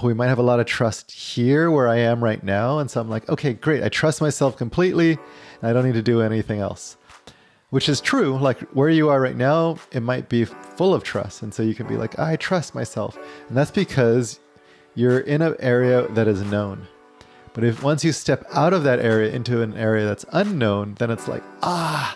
We might have a lot of trust here where I am right now. And so I'm like, okay, great. I trust myself completely. And I don't need to do anything else, which is true. Like where you are right now, it might be full of trust. And so you can be like, I trust myself. And that's because you're in an area that is known. But if once you step out of that area into an area that's unknown, then it's like, I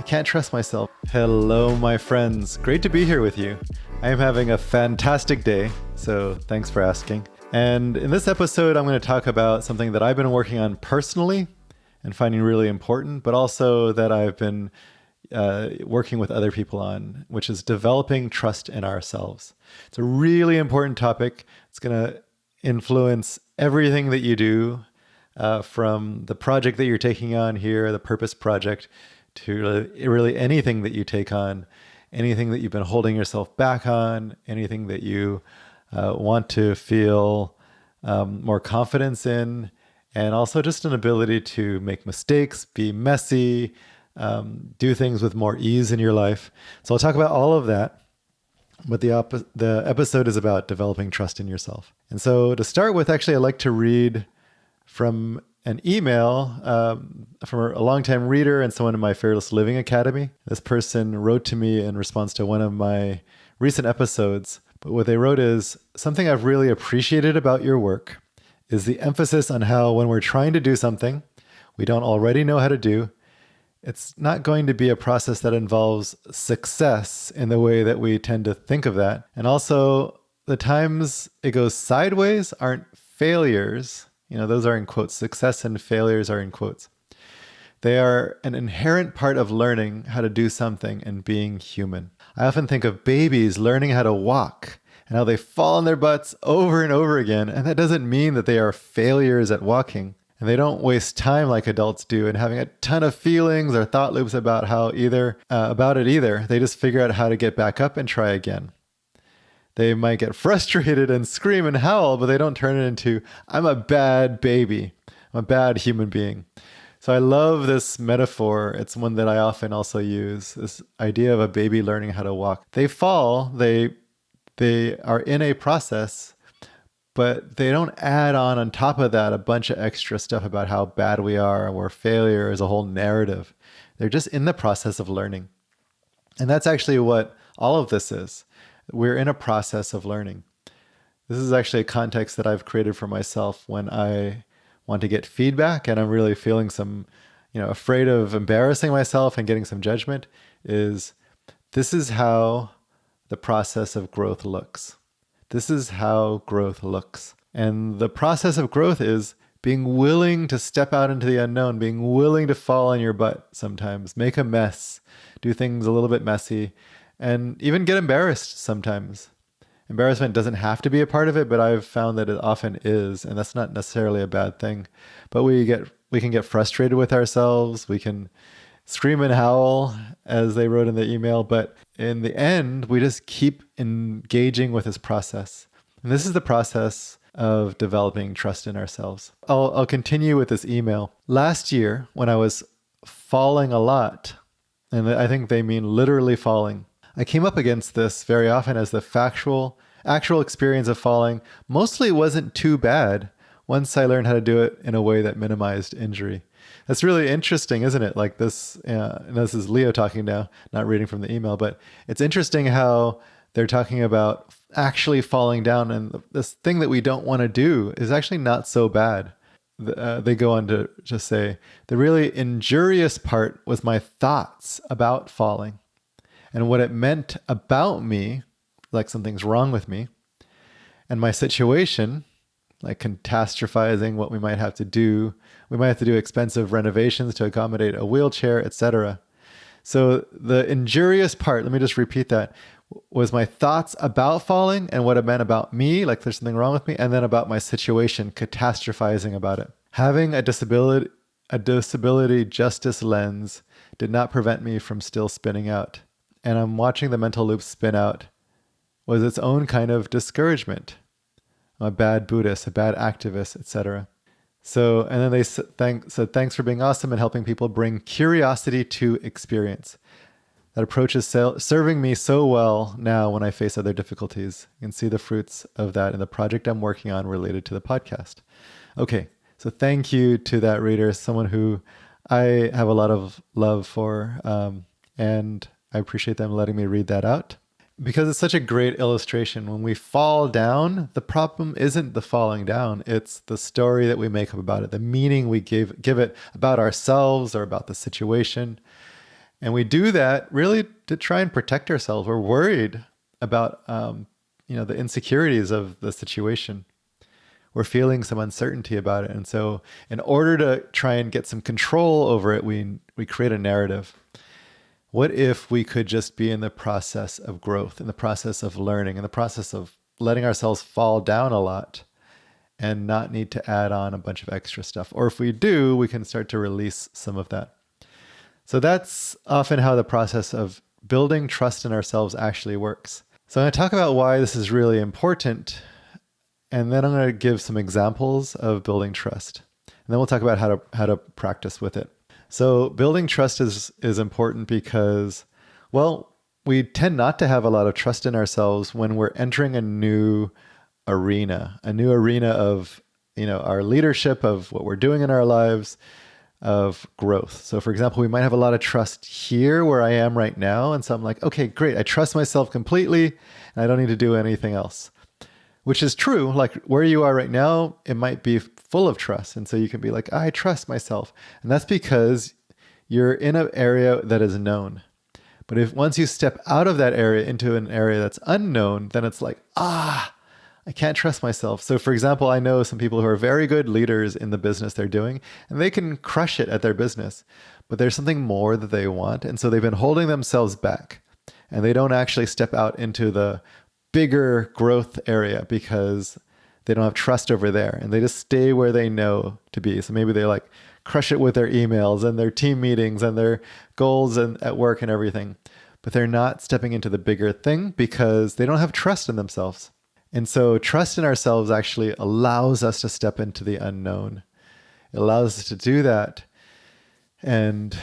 can't trust myself. Hello, my friends. Great to be here with you. I am having a fantastic day, so thanks for asking. And in this episode, I'm going to talk about something that I've been working on personally and finding really important, but also that I've been working with other people on, which is developing trust in ourselves. It's a really important topic. It's going to influence everything that you do, from the project that you're taking on here, the purpose project, to really anything that you take on, anything that you've been holding yourself back on, anything that you want to feel more confidence in, and also just an ability to make mistakes, be messy, do things with more ease in your life. So I'll talk about all of that, but the episode is about developing trust in yourself. And so to start with, actually, I'd like to read from an email from a longtime reader and someone in my Fearless Living Academy. This person wrote to me in response to one of my recent episodes. But what they wrote is, something I've really appreciated about your work is the emphasis on how when we're trying to do something we don't already know how to do, it's not going to be a process that involves success in the way that we tend to think of that. And also, the times it goes sideways aren't failures. Those are in quotes. Success and failures are in quotes. They are an inherent part of learning how to do something and being human. I often think of babies learning how to walk and how they fall on their butts over and over again. And that doesn't mean that they are failures at walking. And they don't waste time like adults do and having a ton of feelings or thought loops about it either. They just figure out how to get back up and try again. They might get frustrated and scream and howl, but they don't turn it into, I'm a bad baby. I'm a bad human being. So I love this metaphor. It's one that I often also use, this idea of a baby learning how to walk. They fall, they are in a process, but they don't add on top of that a bunch of extra stuff about how bad we are or failure is a whole narrative. They're just in the process of learning. And that's actually what all of this is. We're in a process of learning. This is actually a context that I've created for myself when I want to get feedback and I'm really feeling afraid of embarrassing myself and getting some judgment. This is how the process of growth looks. This is how growth looks. And the process of growth is being willing to step out into the unknown, being willing to fall on your butt sometimes, make a mess, do things a little bit messy, and even get embarrassed sometimes. Embarrassment doesn't have to be a part of it, but I've found that it often is, and that's not necessarily a bad thing. But we can get frustrated with ourselves. We can scream and howl, as they wrote in the email. But in the end, we just keep engaging with this process. And this is the process of developing trust in ourselves. I'll continue with this email. Last year, when I was falling a lot, and I think they mean literally falling, I came up against this very often as the actual experience of falling mostly wasn't too bad once I learned how to do it in a way that minimized injury. That's really interesting, isn't it? Like this, and this is Leo talking now, not reading from the email, but it's interesting how they're talking about actually falling down, and this thing that we don't want to do is actually not so bad. They go on to just say, the really injurious part was my thoughts about falling and what it meant about me, like something's wrong with me, and my situation, like catastrophizing what we might have to do. We might have to do expensive renovations to accommodate a wheelchair, etc. So the injurious part, let me just repeat that, was my thoughts about falling and what it meant about me, like there's something wrong with me, and then about my situation, catastrophizing about it. Having a disability justice lens did not prevent me from still spinning out. And I'm watching the mental loop spin out was its own kind of discouragement. I'm a bad Buddhist, a bad activist, etc. So, and then they said, thanks for being awesome and helping people bring curiosity to experience. That approach is serving me so well now when I face other difficulties. You can see the fruits of that in the project I'm working on related to the podcast. Okay, so thank you to that reader, someone who I have a lot of love for, and I appreciate them letting me read that out. Because it's such a great illustration. When we fall down, the problem isn't the falling down. It's the story that we make up about it, the meaning we give it about ourselves or about the situation. And we do that really to try and protect ourselves. We're worried about, the insecurities of the situation. We're feeling some uncertainty about it. And so in order to try and get some control over it, we create a narrative. What if we could just be in the process of growth, in the process of learning, in the process of letting ourselves fall down a lot and not need to add on a bunch of extra stuff? Or if we do, we can start to release some of that. So that's often how the process of building trust in ourselves actually works. So I'm going to talk about why this is really important, and then I'm going to give some examples of building trust. And then we'll talk about how to practice with it. So building trust is important because, well, we tend not to have a lot of trust in ourselves when we're entering a new arena of, our leadership, of what we're doing in our lives, of growth. So for example, we might have a lot of trust here where I am right now. And so I'm like, okay, great. I trust myself completely and I don't need to do anything else, which is true. Like where you are right now, it might be full of trust. And so you can be like, I trust myself. And that's because you're in an area that is known. But if once you step out of that area into an area that's unknown, then it's like, I can't trust myself. So for example, I know some people who are very good leaders in the business they're doing, and they can crush it at their business, but there's something more that they want. And so they've been holding themselves back, and they don't actually step out into the bigger growth area because they don't have trust over there, and they just stay where they know to be. So maybe they like crush it with their emails and their team meetings and their goals and at work and everything, but they're not stepping into the bigger thing because they don't have trust in themselves. And so trust in ourselves actually allows us to step into the unknown. It allows us to do that and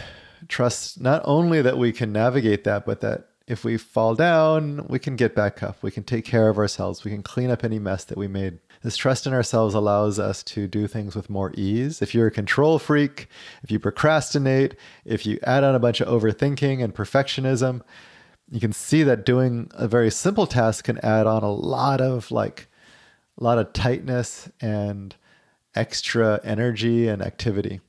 trust not only that we can navigate that, but that if we fall down, we can get back up. We can take care of ourselves. We can clean up any mess that we made. This trust in ourselves allows us to do things with more ease. If you're a control freak, if you procrastinate, if you add on a bunch of overthinking and perfectionism, you can see that doing a very simple task can add on a lot of tightness and extra energy and activity.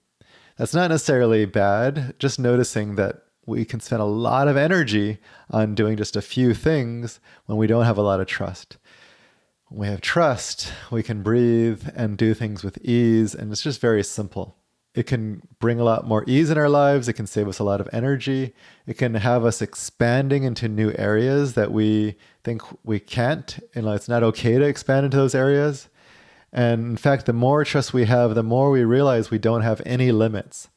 That's not necessarily bad, just noticing that we can spend a lot of energy on doing just a few things when we don't have a lot of trust. When we have trust, we can breathe and do things with ease, and it's just very simple. It can bring a lot more ease in our lives. It can save us a lot of energy. It can have us expanding into new areas that we think we can't. It's not okay to expand into those areas. And in fact, the more trust we have, the more we realize we don't have any limits.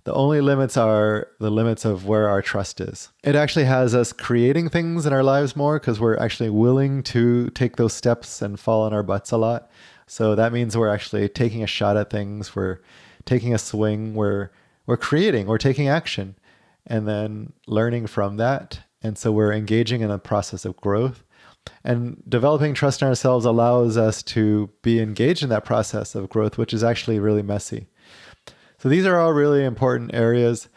The only limits are the limits of where our trust is. It actually has us creating things in our lives more because we're actually willing to take those steps and fall on our butts a lot. So that means we're actually taking a shot at things. We're taking a swing, we're creating, we're taking action, and then learning from that. And so we're engaging in a process of growth. And developing trust in ourselves allows us to be engaged in that process of growth, which is actually really messy. So these are all really important areas,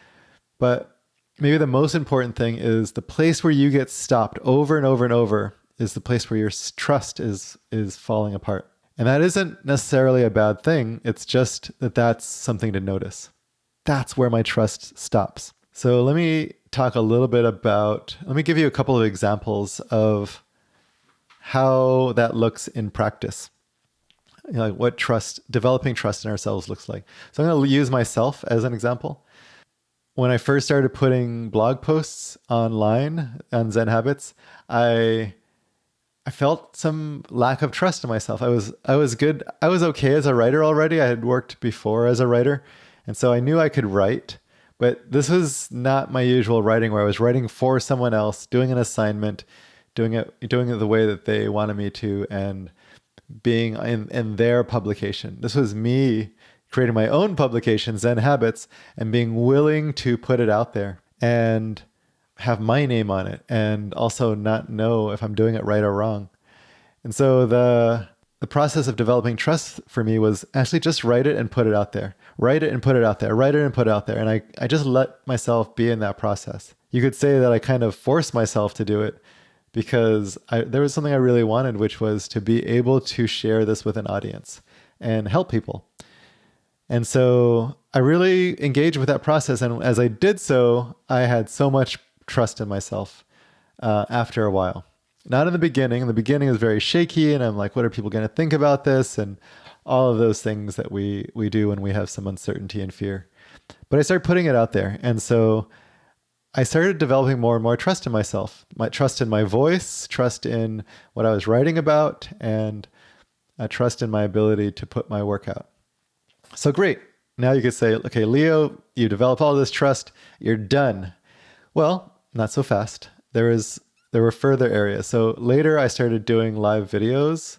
but maybe the most important thing is the place where you get stopped over and over and over is the place where your trust is falling apart. And that isn't necessarily a bad thing. It's just that that's something to notice. That's where my trust stops. So let me talk a little bit let me give you a couple of examples of how that looks in practice. Like what developing trust in ourselves looks like. So I'm going to use myself as an example. When I first started putting blog posts online on Zen Habits, I felt some lack of trust in myself. I was good. I was okay as a writer already. I had worked before as a writer. And so I knew I could write, but this was not my usual writing where I was writing for someone else, doing an assignment, doing it the way that they wanted me to, and being in their publication. This was me creating my own publication, Zen Habits, and being willing to put it out there. And have my name on it and also not know if I'm doing it right or wrong. And so the process of developing trust for me was actually just write it and put it out there. Write it and put it out there. Write it and put it out there. And I just let myself be in that process. You could say that I kind of forced myself to do it because there was something I really wanted, which was to be able to share this with an audience and help people. And so I really engaged with that process. And as I did so, I had so much trust in myself after a while. Not in the beginning. In the beginning, it was very shaky. And I'm like, what are people going to think about this? And all of those things that we do when we have some uncertainty and fear. But I started putting it out there. And so I started developing more and more trust in myself, my trust in my voice, trust in what I was writing about, and a trust in my ability to put my work out. So great. Now you could say, okay, Leo, you develop all this trust. You're done. Well, not so fast. There were further areas. So later I started doing live videos,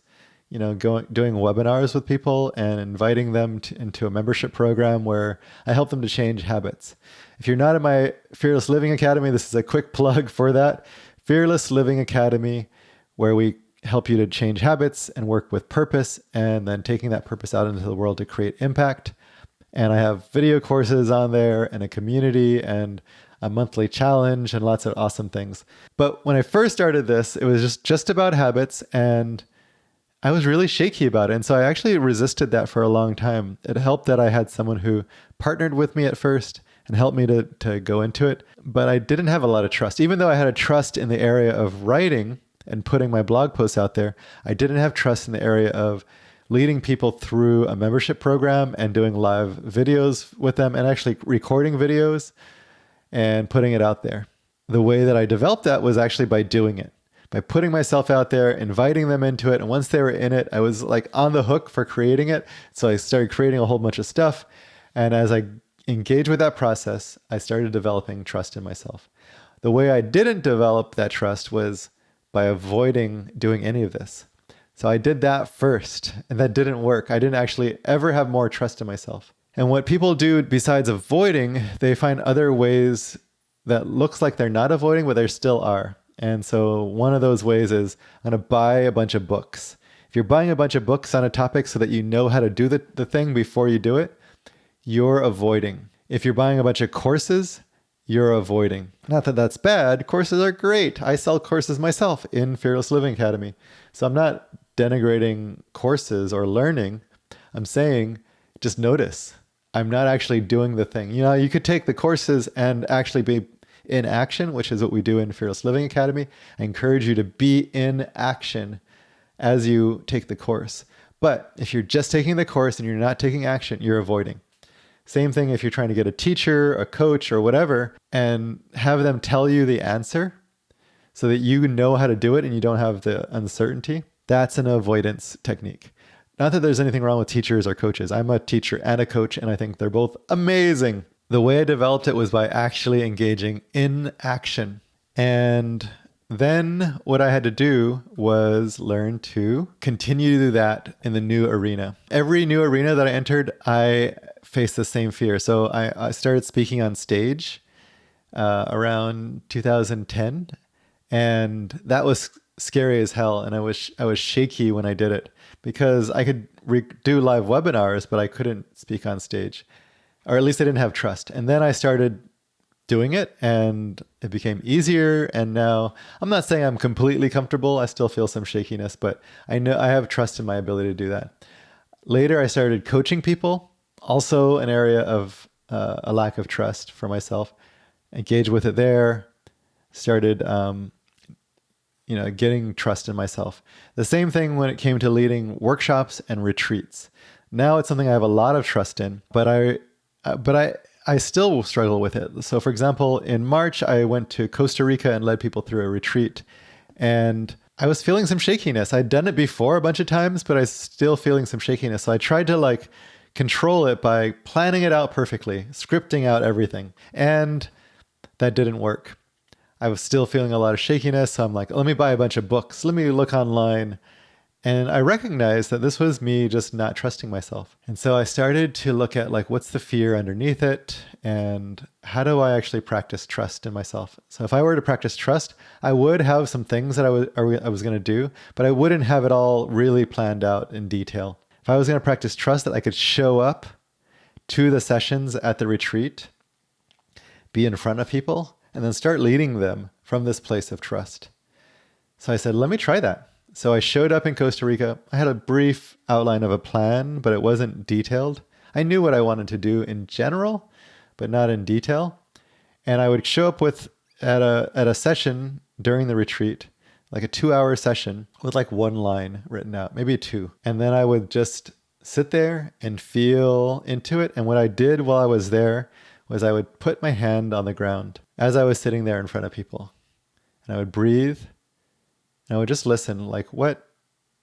doing webinars with people and inviting them into a membership program where I help them to change habits. If you're not in my Fearless Living Academy, this is a quick plug for that. Fearless Living Academy, where we help you to change habits and work with purpose, and then taking that purpose out into the world to create impact. And I have video courses on there and a community and a monthly challenge and lots of awesome things. But when I first started this, it was just about habits, and I was really shaky about it. And so I actually resisted that for a long time. It helped that I had someone who partnered with me at first and helped me to go into it. But I didn't have a lot of trust. Even though I had a trust in the area of writing and putting my blog posts out there, I didn't have trust in the area of leading people through a membership program and doing live videos with them and actually recording videos and putting it out there. The way that I developed that was actually by doing it, by putting myself out there, inviting them into it. And once they were in it, I was like on the hook for creating it. So I started creating a whole bunch of stuff. And as I engaged with that process, I started developing trust in myself. The way I didn't develop that trust was by avoiding doing any of this. So I did that first, and that didn't work. I didn't actually ever have more trust in myself. And what people do besides avoiding, they find other ways that looks like they're not avoiding, but they still are. And so one of those ways is I'm going to buy a bunch of books. If you're buying a bunch of books on a topic so that you know how to do the thing before you do it, you're avoiding. If you're buying a bunch of courses, you're avoiding. Not that that's bad. Courses are great. I sell courses myself in Fearless Living Academy. So I'm not denigrating courses or learning. I'm saying just notice. I'm not actually doing the thing. You could take the courses and actually be in action, which is what we do in Fearless Living Academy. I encourage you to be in action as you take the course. But if you're just taking the course and you're not taking action, you're avoiding. Same thing if you're trying to get a teacher, a coach, or whatever, and have them tell you the answer so that you know how to do it and you don't have the uncertainty. That's an avoidance technique. Not that there's anything wrong with teachers or coaches. I'm a teacher and a coach, and I think they're both amazing. The way I developed it was by actually engaging in action. And then what I had to do was learn to continue to do that in the new arena. Every new arena that I entered, I faced the same fear. So I started speaking on stage around 2010, and that was scary as hell. And I was shaky when I did it because I could do live webinars, but I couldn't speak on stage, or at least I didn't have trust. And then I started doing it and it became easier. And now I'm not saying I'm completely comfortable. I still feel some shakiness, but I know I have trust in my ability to do that. Later, I started coaching people, also an area of a lack of trust for myself. Engaged with it there, started getting trust in myself. The same thing when it came to leading workshops and retreats. Now it's something I have a lot of trust in, but I still struggle with it. So for example, in March, I went to Costa Rica and led people through a retreat, and I was feeling some shakiness. I'd done it before a bunch of times, but I was still feeling some shakiness. So I tried to control it by planning it out perfectly, scripting out everything. And that didn't work. I was still feeling a lot of shakiness. So I'm like, let me buy a bunch of books. Let me look online And I recognized that this was me just not trusting myself. And so I started to look at like, what's the fear underneath it? And how do I actually practice trust in myself? So if I were to practice trust, I would have some things that I was going to do, but I wouldn't have it all really planned out in detail. If I was going to practice trust, that I could show up to the sessions at the retreat, be in front of people, and then start leading them from this place of trust. So I said, let me try that. So I showed up in Costa Rica. I had a brief outline of a plan, but it wasn't detailed. I knew what I wanted to do in general, but not in detail. And I would show up at a session during the retreat, like a 2-hour session with like one line written out, maybe two. And then I would just sit there and feel into it. And what I did while I was there was I would put my hand on the ground as I was sitting there in front of people. And I would breathe. And I would just listen, like, what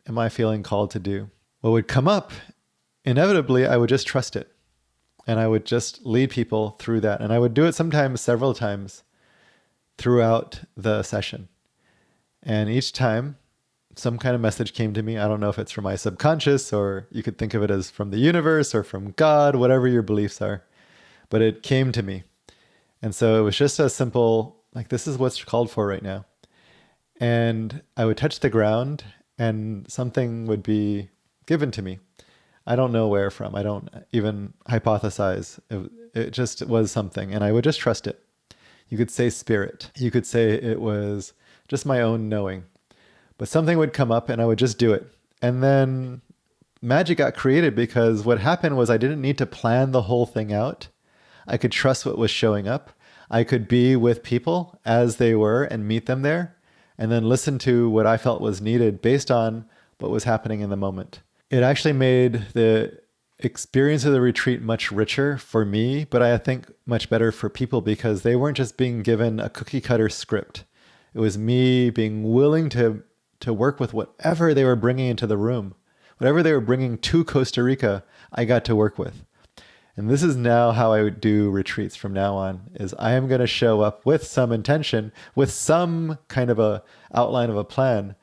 am I feeling called to do? What would come up, inevitably, I would just trust it. And I would just lead people through that. And I would do it sometimes several times throughout the session. And each time, some kind of message came to me. I don't know if it's from my subconscious, or you could think of it as from the universe or from God, whatever your beliefs are. But it came to me. And so it was just a simple, like, this is what's called for right now. And I would touch the ground and something would be given to me. I don't know where from. I don't even hypothesize. It just was something, and I would just trust it. You could say spirit. You could say it was just my own knowing. But something would come up and I would just do it. And then magic got created because what happened was I didn't need to plan the whole thing out. I could trust what was showing up. I could be with people as they were and meet them there, and then listen to what I felt was needed based on what was happening in the moment. It actually made the experience of the retreat much richer for me, but I think much better for people because they weren't just being given a cookie cutter script. It was me being willing to work with whatever they were bringing into the room. Whatever they were bringing to Costa Rica, I got to work with. And this is now how I would do retreats from now on, is I am going to show up with some intention, with some kind of a outline of a plan,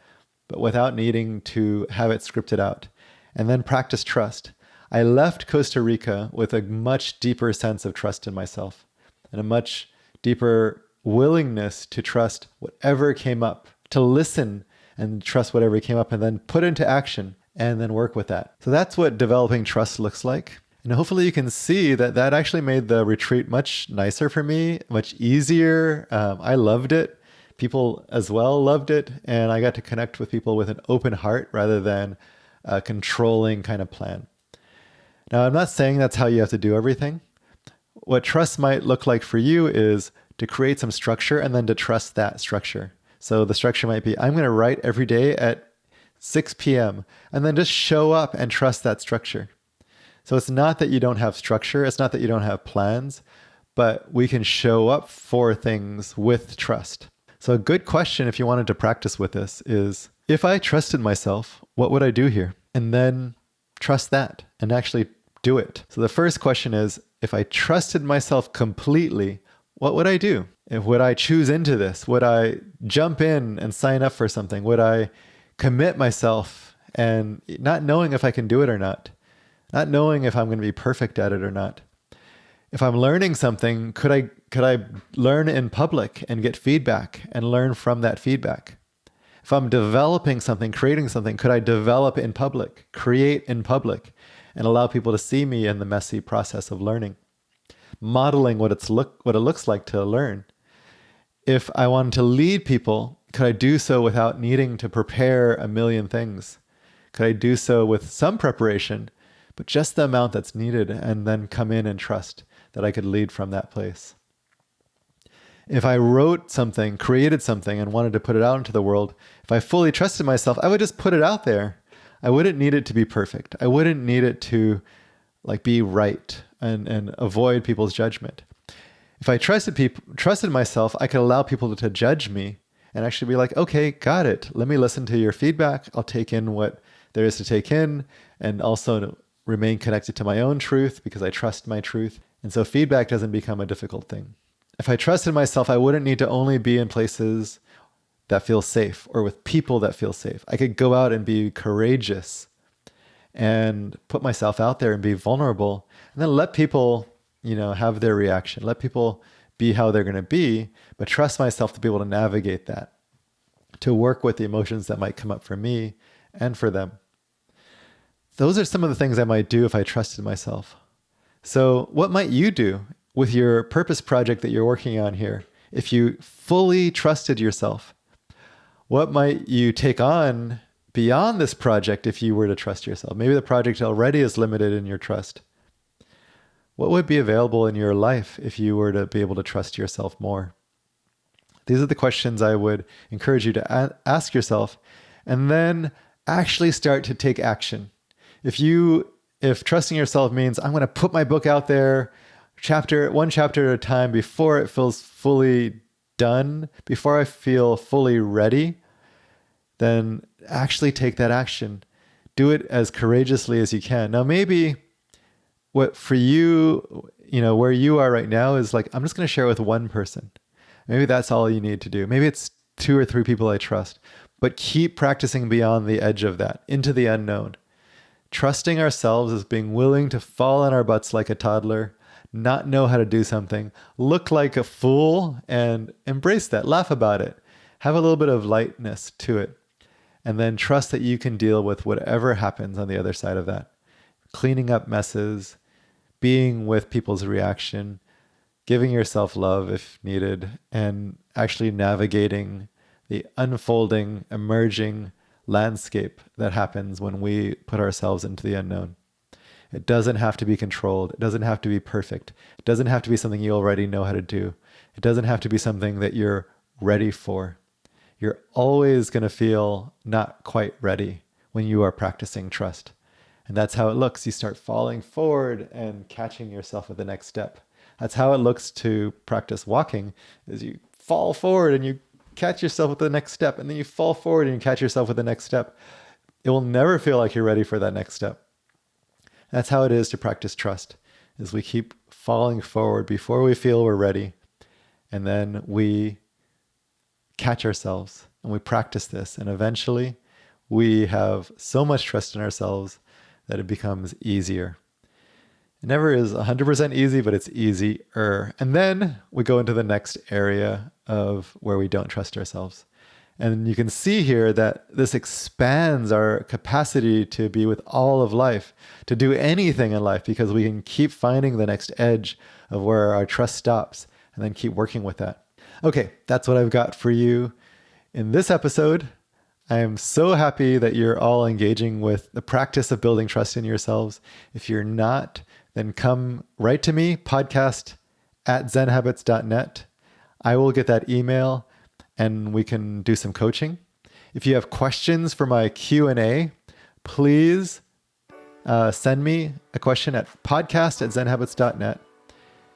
but without needing to have it scripted out. And then practice trust. I left Costa Rica with a much deeper sense of trust in myself and a much deeper willingness to trust whatever came up, to listen and trust whatever came up and then put into action and then work with that. So that's what developing trust looks like. And hopefully you can see that that actually made the retreat much nicer for me, much easier. I loved it. People as well loved it. And I got to connect with people with an open heart rather than a controlling kind of plan. Now, I'm not saying that's how you have to do everything. What trust might look like for you is to create some structure and then to trust that structure. So the structure might be, I'm going to write every day at 6 p.m. and then just show up and trust that structure. So it's not that you don't have structure. It's not that you don't have plans, but we can show up for things with trust. So a good question, if you wanted to practice with this, is if I trusted myself, what would I do here? And then trust that and actually do it. So the first question is, if I trusted myself completely, what would I do? Would I choose into this? Would I jump in and sign up for something? Would I commit myself and not knowing if I can do it or not? Not knowing if I'm going to be perfect at it or not. If I'm learning something, could I learn in public and get feedback and learn from that feedback? If I'm developing something, creating something, could I develop in public, create in public, and allow people to see me in the messy process of learning? Modeling what it looks like to learn. If I wanted to lead people, could I do so without needing to prepare a million things? Could I do so with some preparation, but just the amount that's needed, and then come in and trust that I could lead from that place? If I wrote something, created something, and wanted to put it out into the world, if I fully trusted myself, I would just put it out there. I wouldn't need it to be perfect. I wouldn't need it to be right and avoid people's judgment. If I trusted myself, I could allow people to judge me and actually be like, okay, got it. Let me listen to your feedback. I'll take in what there is to take in, and also remain connected to my own truth because I trust my truth. And so feedback doesn't become a difficult thing. If I trusted myself, I wouldn't need to only be in places that feel safe or with people that feel safe. I could go out and be courageous and put myself out there and be vulnerable, and then let people, have their reaction. Let people be how they're going to be, but trust myself to be able to navigate that, to work with the emotions that might come up for me and for them. Those are some of the things I might do if I trusted myself. So what might you do with your purpose project that you're working on here if you fully trusted yourself? What might you take on beyond this project if you were to trust yourself? Maybe the project already is limited in your trust. What would be available in your life if you were to be able to trust yourself more? These are the questions I would encourage you to ask yourself, and then actually start to take action. If trusting yourself means I'm going to put my book out there, one chapter at a time before it feels fully done, before I feel fully ready, then actually take that action. Do it as courageously as you can. Now, maybe what for you, where you are right now is like, I'm just going to share it with one person. Maybe that's all you need to do. Maybe it's 2 or 3 people I trust, but keep practicing beyond the edge of that, into the unknown. Trusting ourselves is being willing to fall on our butts like a toddler, not know how to do something, look like a fool, and embrace that, laugh about it, have a little bit of lightness to it, and then trust that you can deal with whatever happens on the other side of that. Cleaning up messes, being with people's reaction, giving yourself love if needed, and actually navigating the unfolding, emerging landscape that happens when we put ourselves into the unknown. It doesn't have to be controlled. It doesn't have to be perfect. It doesn't have to be something you already know how to do. It doesn't have to be something that you're ready for. You're always going to feel not quite ready when you are practicing trust. And that's how it looks. You start falling forward and catching yourself with the next step. That's how it looks to practice walking, is you fall forward and you catch yourself with the next step, and then you fall forward and you catch yourself with the next step. It will never feel like you're ready for that next step. That's how it is to practice trust, is we keep falling forward before we feel we're ready, and then we catch ourselves and we practice this, and eventually we have so much trust in ourselves that it becomes easier. It never is 100% easy, but it's easier. And then we go into the next area of where we don't trust ourselves. And you can see here that this expands our capacity to be with all of life, to do anything in life, because we can keep finding the next edge of where our trust stops and then keep working with that. Okay, that's what I've got for you in this episode. I am so happy that you're all engaging with the practice of building trust in yourselves. If you're not, then come write to me, podcast@zenhabits.net. I will get that email and we can do some coaching. If you have questions for my Q&A, please send me a question at podcast@zenhabits.net,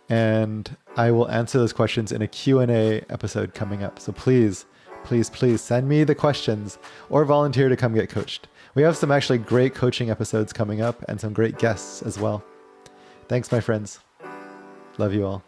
and I will answer those questions in a Q&A episode coming up. So please send me the questions or volunteer to come get coached. We have some actually great coaching episodes coming up and some great guests as well. Thanks, my friends. Love you all.